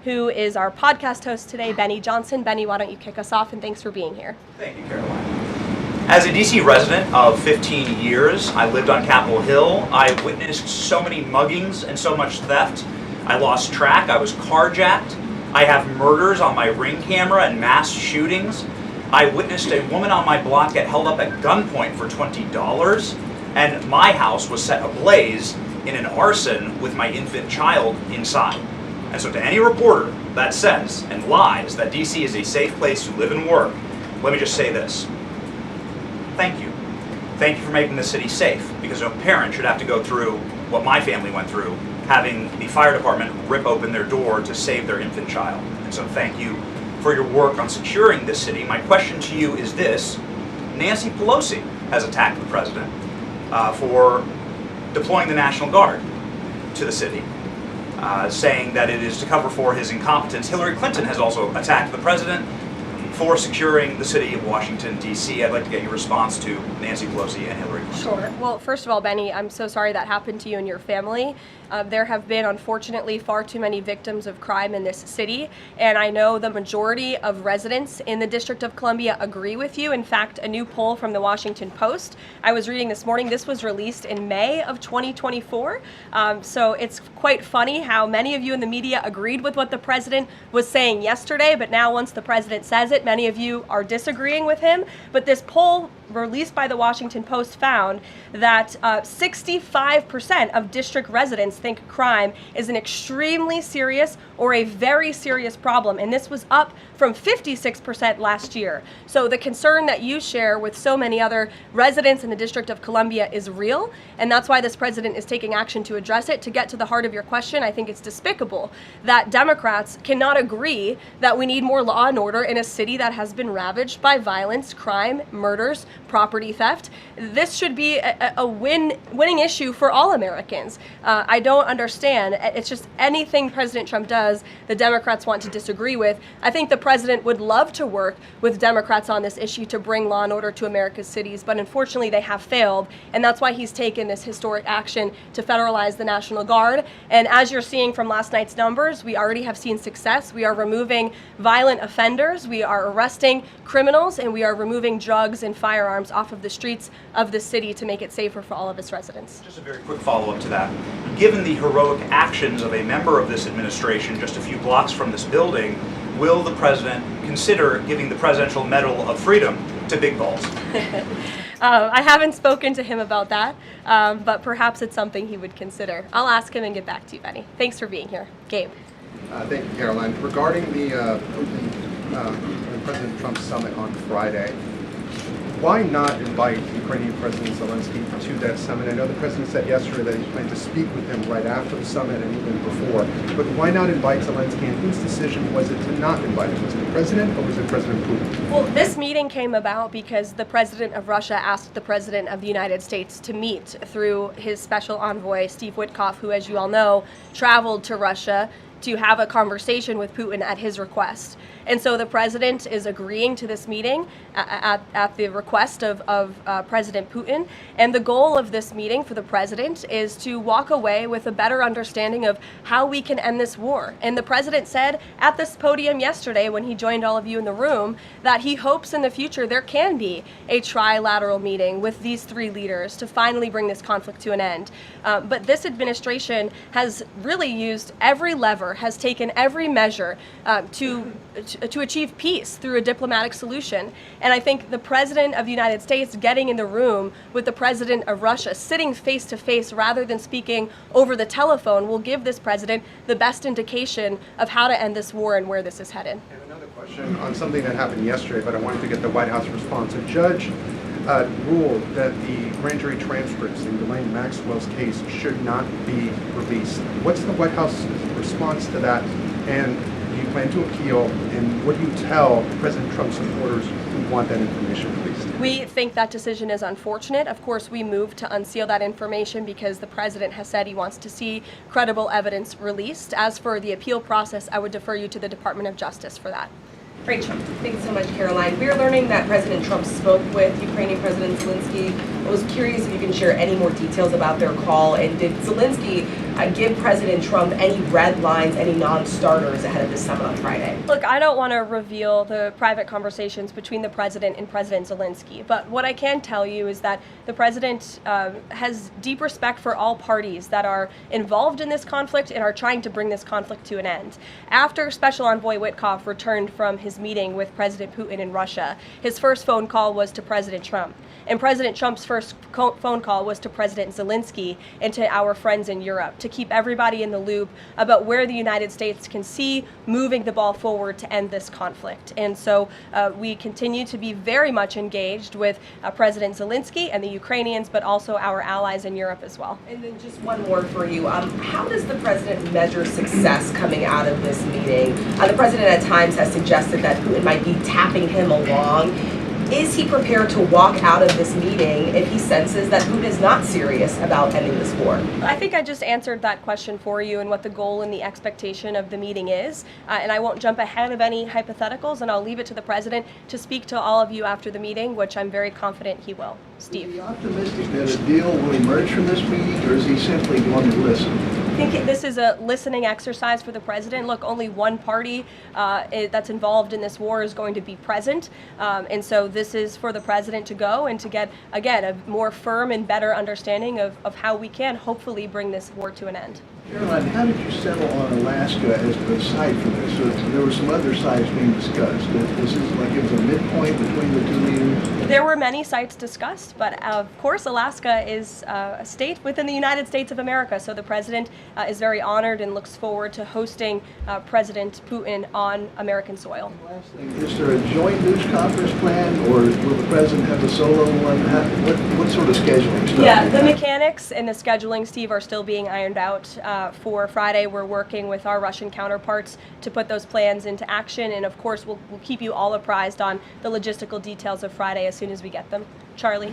who is our podcast host today, Benny Johnson. Benny, why don't you kick us off, and thanks for being here. Thank you, Caroline. As a DC resident of 15 years, I lived on Capitol Hill. I witnessed so many muggings and so much theft. I lost track. I was carjacked. I have murders on my Ring camera and mass shootings. I witnessed a woman on my block get held up at gunpoint for $20, and my house was set ablaze in an arson with my infant child inside. And so to any reporter that says and lies that DC is a safe place to live and work, let me just say this. Thank you. Thank you for making the city safe, because no parent should have to go through what my family went through, having the fire department rip open their door to save their infant child. And so thank you for your work on securing this city. My question to you is this. Nancy Pelosi has attacked the president for deploying the National Guard to the city, saying that it is to cover for his incompetence. Hillary Clinton has also attacked the president for securing the city of Washington, D.C. I'd like to get your response to Nancy Pelosi and Hillary Clinton. Sure. Well, first of all, Benny, I'm so sorry that happened to you and your family. There have been, unfortunately, far too many victims of crime in this city, and I know the majority of residents in the District of Columbia agree with you. In fact, a new poll from the Washington Post I was reading this morning, this was released in May of 2024, so it's quite funny how many of you in the media agreed with what the president was saying yesterday, but now once the president says it, many of you are disagreeing with him. But this poll released by the Washington Post found that 65% of district residents think crime is an extremely serious or a very serious problem, and this was up from 56% last year. So the concern that you share with so many other residents in the District of Columbia is real, and that's why this president is taking action to address it. To get to the heart of your question, I think it's despicable that Democrats cannot agree that we need more law and order in a city that has been ravaged by violence, crime, murders, property theft. This should be a winning issue for all Americans. I don't understand. It's just anything President Trump does, the Democrats want to disagree with. I think the president would love to work with Democrats on this issue to bring law and order to America's cities, but unfortunately they have failed, and that's why he's taken this historic action to federalize the National Guard. And as you're seeing from last night's numbers, we already have seen success. We are removing violent offenders, we are arresting criminals, and we are removing drugs and firearms off of the streets of the city to make it safer for all of its residents. Just a very quick follow-up to that. Given the heroic actions of a member of this administration just a few blocks from this building, will the president consider giving the Presidential Medal of Freedom to Big Balls? I haven't spoken to him about that, but perhaps it's something he would consider. I'll ask him and get back to you, Benny. Thanks for being here. Gabe. Thank you, Caroline. Regarding the President Trump summit on Friday, why not invite Ukrainian President Zelensky to that summit? I know the president said yesterday that he planned to speak with him right after the summit and even before, but why not invite Zelensky, and whose decision was it to not invite him? Was it the president or was it President Putin? Well, this meeting came about because the president of Russia asked the president of the United States to meet through his special envoy, Steve Witkoff, who, as you all know, traveled to Russia to have a conversation with Putin at his request. And so the president is agreeing to this meeting at the request of President Putin. And the goal of this meeting for the president is to walk away with a better understanding of how we can end this war. And the president said at this podium yesterday when he joined all of you in the room that he hopes in the future there can be a trilateral meeting with these three leaders to finally bring this conflict to an end. But this administration has really used every lever, has taken every measure to achieve peace through a diplomatic solution. And I think the president of the United States getting in the room with the president of Russia, sitting face to face rather than speaking over the telephone, will give this president the best indication of how to end this war and where this is headed. And another question on something that happened yesterday, but I wanted to get the White House response. A judge ruled that the grand jury transcripts in Ghislaine Maxwell's case should not be released. What's the White House response to that? And do you plan to appeal? And what do you tell President Trump's supporters who want that information released? We think that decision is unfortunate. Of course, we moved to unseal that information because the president has said he wants to see credible evidence released. As for the appeal process, I would defer you to the Department of Justice for that. Rachel. Thanks so much, Caroline. We are learning that President Trump spoke with Ukrainian President Zelensky. I was curious if you can share any more details about their call, and did Zelensky give President Trump any red lines, any non-starters ahead of this summit on Friday? Look, I don't want to reveal the private conversations between the president and President Zelensky, but what I can tell you is that the president has deep respect for all parties that are involved in this conflict and are trying to bring this conflict to an end. After Special Envoy Witkoff returned from his meeting with President Putin in Russia, his first phone call was to President Trump. And President Trump's first phone call was to President Zelensky and to our friends in Europe to keep everybody in the loop about where the United States can see moving the ball forward to end this conflict. And so we continue to be very much engaged with President Zelensky and the Ukrainians, but also our allies in Europe as well. And then just one more for you. How does the president measure success coming out of this meeting? The president at times has suggested that Putin might be tapping him along. Is he prepared to walk out of this meeting if he senses that Putin is not serious about ending this war? I think I just answered that question for you and what the goal and the expectation of the meeting is. And I won't jump ahead of any hypotheticals, and I'll leave it to the president to speak to all of you after the meeting, which I'm very confident he will. Steve. Is he optimistic that a deal will emerge from this meeting, or is he simply going to listen? I think this is a listening exercise for the president. Look, only one party that's involved in this war is going to be present. And so this is for the president to go and to get, again, a more firm and better understanding of how we can hopefully bring this war to an end. Caroline, how did you settle on Alaska as the site for this? So there were some other sites being discussed. This is like it was a midpoint between the two leaders? There were many sites discussed, but of course Alaska is a state within the United States of America, so the president is very honored and looks forward to hosting President Putin on American soil. Last thing, is there a joint news conference plan, or will the president have a solo one? What sort of scheduling stuff? Yeah, the mechanics and the scheduling, Steve, are still being ironed out. For Friday, we're working with our Russian counterparts to put those plans into action, and of course we'll keep you all apprised on the logistical details of Friday as soon as we get them. Charlie?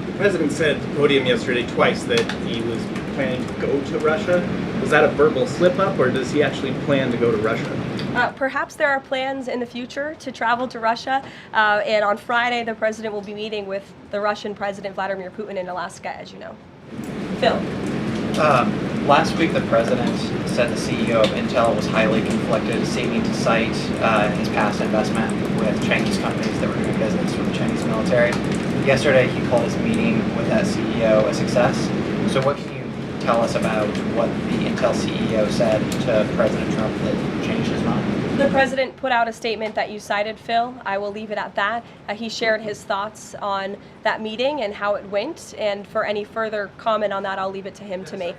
The president said at the podium yesterday twice that he was planning to go to Russia. Was that a verbal slip-up, or does he actually plan to go to Russia? Perhaps there are plans in the future to travel to Russia, and on Friday the president will be meeting with the Russian President Vladimir Putin in Alaska, as you know. Phil? Last week, the president said the CEO of Intel was highly conflicted, seeming to cite his past investment with Chinese companies that were doing business with the Chinese military. Yesterday, he called his meeting with that CEO a success. So what can you tell us about what the Intel CEO said to President Trump that changed his mind? The president put out a statement that you cited, Phil. I will leave it at that. He shared his thoughts on that meeting and how it went, and for any further comment on that, I'll leave it to him to make.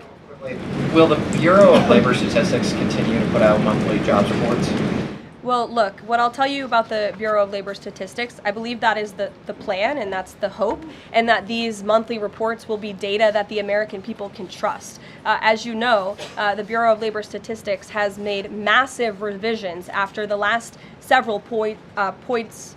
Will the Bureau of Labor Statistics continue to put out monthly jobs reports? Well, look, what I'll tell you about the Bureau of Labor Statistics, I believe that is the plan and that's the hope, and that these monthly reports will be data that the American people can trust. As you know, the Bureau of Labor Statistics has made massive revisions after the last several reports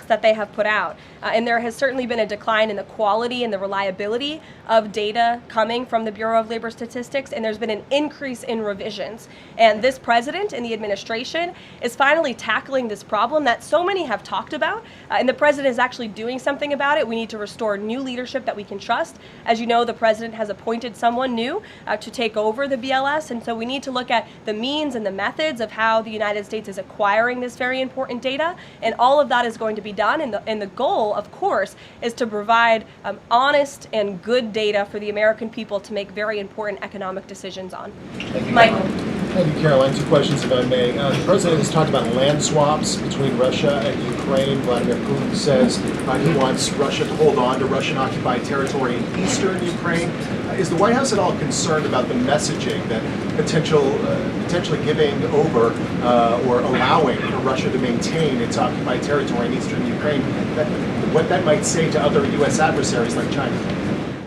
that they have put out. And there has certainly been a decline in the quality and the reliability of data coming from the Bureau of Labor Statistics, and there's been an increase in revisions. And this president and the administration is finally tackling this problem that so many have talked about, and the president is actually doing something about it. We need to restore new leadership that we can trust. As you know, the president has appointed someone new to take over the BLS, and so we need to look at the means and the methods of how the United States is acquiring this very important data, and all of that is going to be done, and the goal, of course, is to provide honest and good data for the American people to make very important economic decisions on. Michael. Thank you, Caroline. Two questions, if I may. The president has talked about land swaps between Russia and Ukraine. Vladimir Putin says he wants Russia to hold on to Russian-occupied territory in eastern Ukraine. Is the White House at all concerned about the messaging that potentially giving over or allowing for Russia to maintain its occupied territory in eastern Ukraine, what that might say to other U.S. adversaries like China?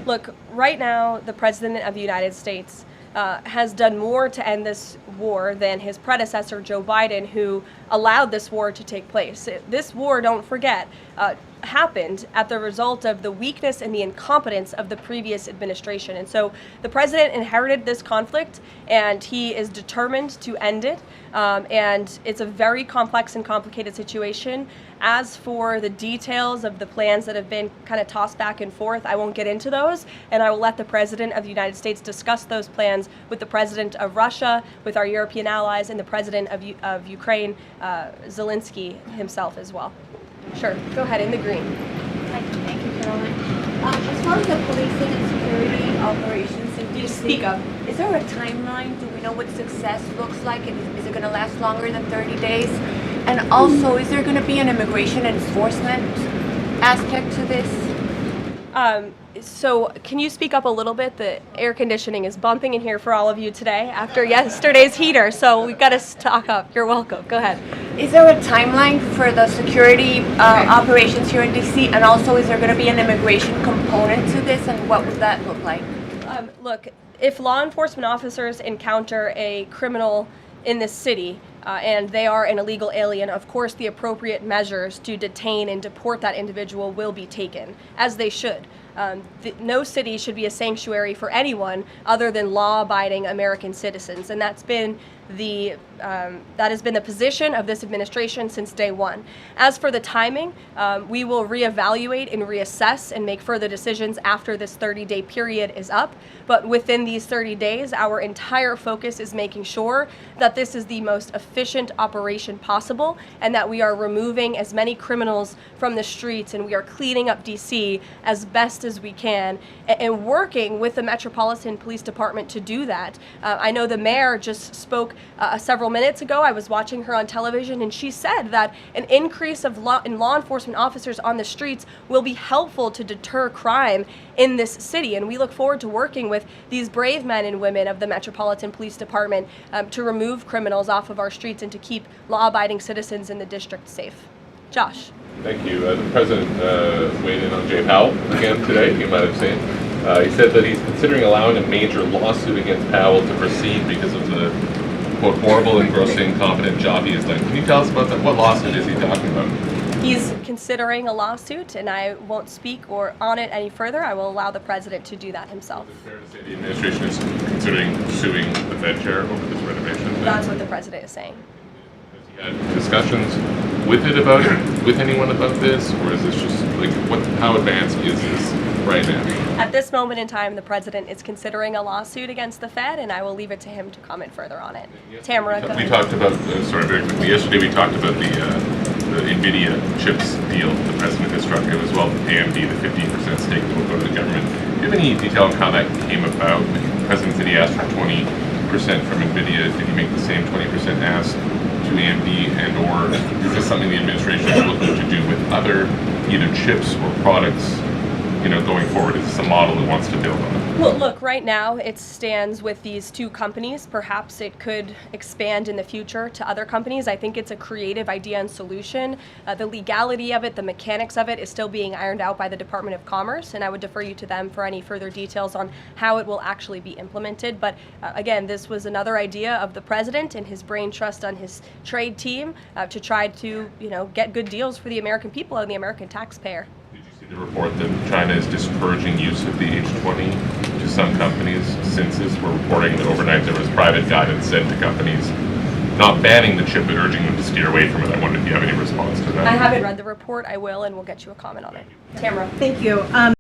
Look, right now, the President of the United States has done more to end this war than his predecessor, Joe Biden, who allowed this war to take place. This war, don't forget, happened at the result of the weakness and the incompetence of the previous administration. And so the president inherited this conflict, and he is determined to end it. And it's a very complex and complicated situation. As for the details of the plans that have been kind of tossed back and forth, I won't get into those, and I will let the President of the United States discuss those plans with the President of Russia, with our European allies, and the President of Ukraine, Zelensky himself as well. Sure, go ahead, in the green. Thank you, Caroline. As far as the policing and security operations in DC, Speak up. is there a timeline? Do we know what success looks like? Is it going to last longer than 30 days? And also, is there going to be an immigration enforcement aspect to this? So can you speak up a little bit? The air conditioning is bumping in here for all of you today after yesterday's heater, so we've got to stock up. You're welcome. Go ahead. Is there a timeline for the security operations here in DC? And also, is there going to be an immigration component to this? And what would that look like? Look, if law enforcement officers encounter a criminal in this city and they are an illegal alien, of course the appropriate measures to detain and deport that individual will be taken, as they should. No city should be a sanctuary for anyone other than law-abiding American citizens, and that has been the position of this administration since day one. As for the timing, we will reevaluate and reassess and make further decisions after this 30-day period is up. But within these 30 days, our entire focus is making sure that this is the most efficient operation possible, and that we are removing as many criminals from the streets, and we are cleaning up DC as best as we can, and working with the Metropolitan Police Department to do that. I know the mayor just spoke several minutes ago. I was watching her on television, and she said that an increase of law enforcement officers on the streets will be helpful to deter crime in this city, and we look forward to working with these brave men and women of the Metropolitan Police Department to remove criminals off of our streets and to keep law-abiding citizens in the district safe. Josh. Thank you. The President weighed in on Jay Powell again today, you might have seen. He said that he's considering allowing a major lawsuit against Powell to proceed because of the, quote, horrible and grossly incompetent job he has done. Can you tell us about that? What lawsuit is he talking about? He's considering a lawsuit, and I won't speak on it any further. I will allow the President to do that himself. Is it fair to say the administration is considering suing the Fed chair over this renovation? That's what the President is saying. Has he had discussions with anyone about this, or is this just like how advanced is this right now? At this moment in time, the President is considering a lawsuit against the Fed, and I will leave it to him to comment further on it. Tamara, go ahead. We talked about, sorry, very quickly, yesterday we talked about the NVIDIA chips deal the President has struck, as well as AMD, the 15% stake that will go to the government. Do you have any detail on how that came about? The President said he asked for 20% from NVIDIA. Did he make the same 20% ask to AMD, and or is this something the administration is looking to do with other either chips or products, going forward? Is this a model it wants to build on? Well, look, right now it stands with these two companies. Perhaps it could expand in the future to other companies. I think it's a creative idea and solution. The legality of it, the mechanics of it is still being ironed out by the Department of Commerce, and I would defer you to them for any further details on how it will actually be implemented. But again, this was another idea of the President and his brain trust on his trade team to try to, get good deals for the American people and the American taxpayer. The report that China is discouraging use of the H20 to some companies. Since we're reporting that overnight there was private guidance sent to companies not banning the chip but urging them to steer away from it. I wonder if you have any response to that. I haven't read the report. I will, and we'll get you a comment on it. Tamara. Thank you.